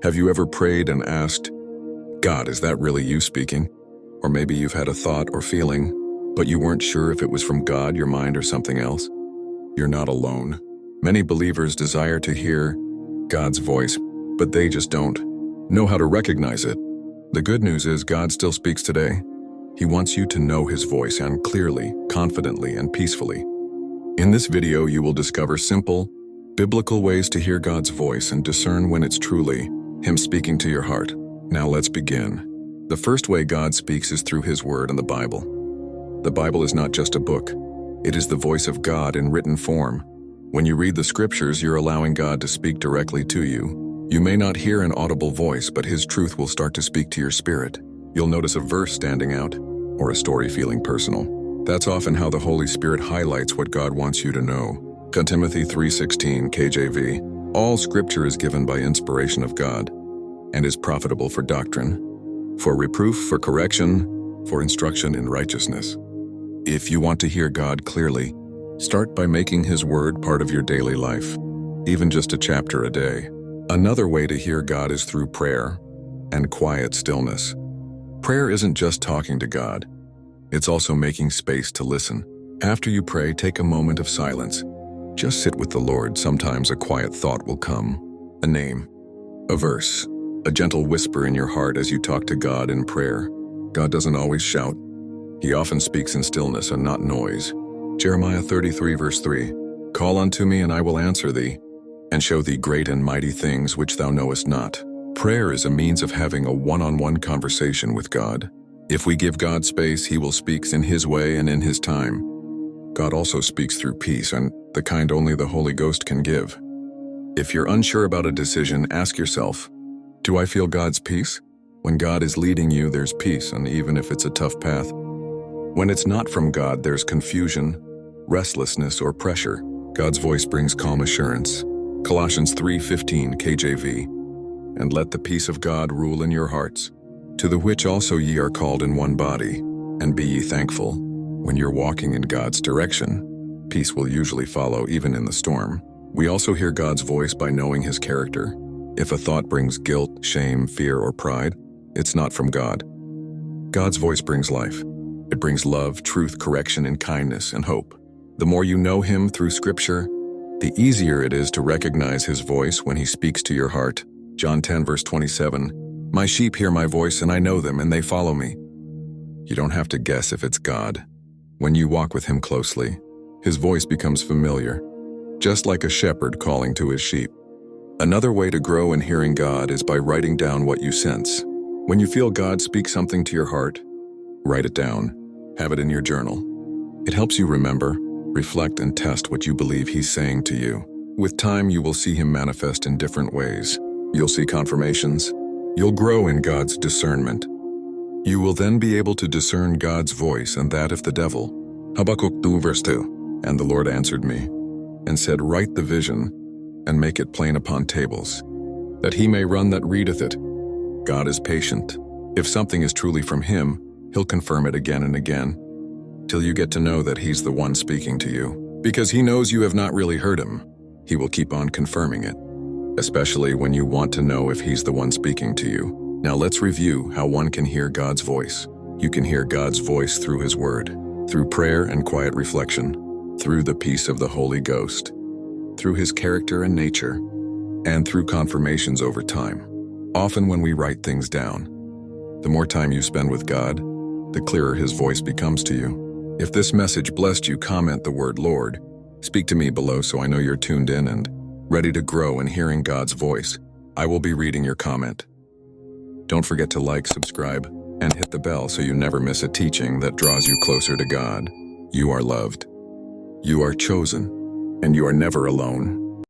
Have you ever prayed and asked, God, is that really you speaking? Or maybe you've had a thought or feeling, but you weren't sure if it was from God, your mind, or something else? You're not alone. Many believers desire to hear God's voice, but they just don't know how to recognize it. The good news is God still speaks today. He wants you to know His voice, and clearly, confidently, and peacefully. In this video, you will discover simple, biblical ways to hear God's voice and discern when it's truly Him speaking to your heart. Now let's begin. The first way God speaks is through His Word and the Bible. The Bible is not just a book. It is the voice of God in written form. When you read the Scriptures, you're allowing God to speak directly to you. You may not hear an audible voice, but His truth will start to speak to your spirit. You'll notice a verse standing out, or a story feeling personal. That's often how the Holy Spirit highlights what God wants you to know. 2 Timothy 3:16 KJV. All Scripture is given by inspiration of God, and is profitable for doctrine, for reproof, for correction, for instruction in righteousness. If you want to hear God clearly, start by making His Word part of your daily life, even just a chapter a day. Another way to hear God is through prayer and quiet stillness. Prayer isn't just talking to God. It's also making space to listen. After you pray, take a moment of silence. Just sit with the Lord. Sometimes a quiet thought will come, a name, a verse, a gentle whisper in your heart as you talk to God in prayer. God doesn't always shout. He often speaks in stillness and not noise. Jeremiah 33 verse 3, Call unto me, and I will answer thee, and show thee great and mighty things which thou knowest not. Prayer is a means of having a one-on-one conversation with God. If we give God space, He will speak in His way and in His time. God also speaks through peace, and the kind only the Holy Ghost can give. If you're unsure about a decision, ask yourself, do I feel God's peace? When God is leading you, there's peace, and even if it's a tough path. When it's not from God, there's confusion, restlessness, or pressure. God's voice brings calm assurance. Colossians 3:15 KJV. And let the peace of God rule in your hearts, to the which also ye are called in one body, and be ye thankful. When you're walking in God's direction, peace will usually follow even in the storm. We also hear God's voice by knowing His character. If a thought brings guilt, shame, fear, or pride, it's not from God. God's voice brings life. It brings love, truth, correction, and kindness, and hope. The more you know Him through Scripture, the easier it is to recognize His voice when He speaks to your heart. John 10 verse 27, My sheep hear my voice, and I know them, and they follow me. You don't have to guess if it's God. When you walk with Him closely, His voice becomes familiar, just like a shepherd calling to his sheep. Another way to grow in hearing God is by writing down what you sense. When you feel God speak something to your heart, write it down. Have it in your journal. It helps you remember, reflect, and test what you believe He's saying to you. With time, you will see Him manifest in different ways. You'll see confirmations. You'll grow in God's discernment. You will then be able to discern God's voice and that of the devil. Habakkuk 2 verse 2, And the Lord answered me, and said, Write the vision, and make it plain upon tables, that he may run that readeth it. God is patient. If something is truly from Him, He'll confirm it again and again, till you get to know that He's the one speaking to you. Because He knows you have not really heard Him, He will keep on confirming it, especially when you want to know if He's the one speaking to you. Now let's review how one can hear God's voice. You can hear God's voice through His Word, through prayer and quiet reflection, through the peace of the Holy Ghost, through His character and nature, and through confirmations over time. Often when we write things down, the more time you spend with God, the clearer His voice becomes to you. If this message blessed you, comment the word Lord. Speak to me below so I know you're tuned in and ready to grow in hearing God's voice. I will be reading your comment. Don't forget to like, subscribe, and hit the bell so you never miss a teaching that draws you closer to God. You are loved. You are chosen, and you are never alone.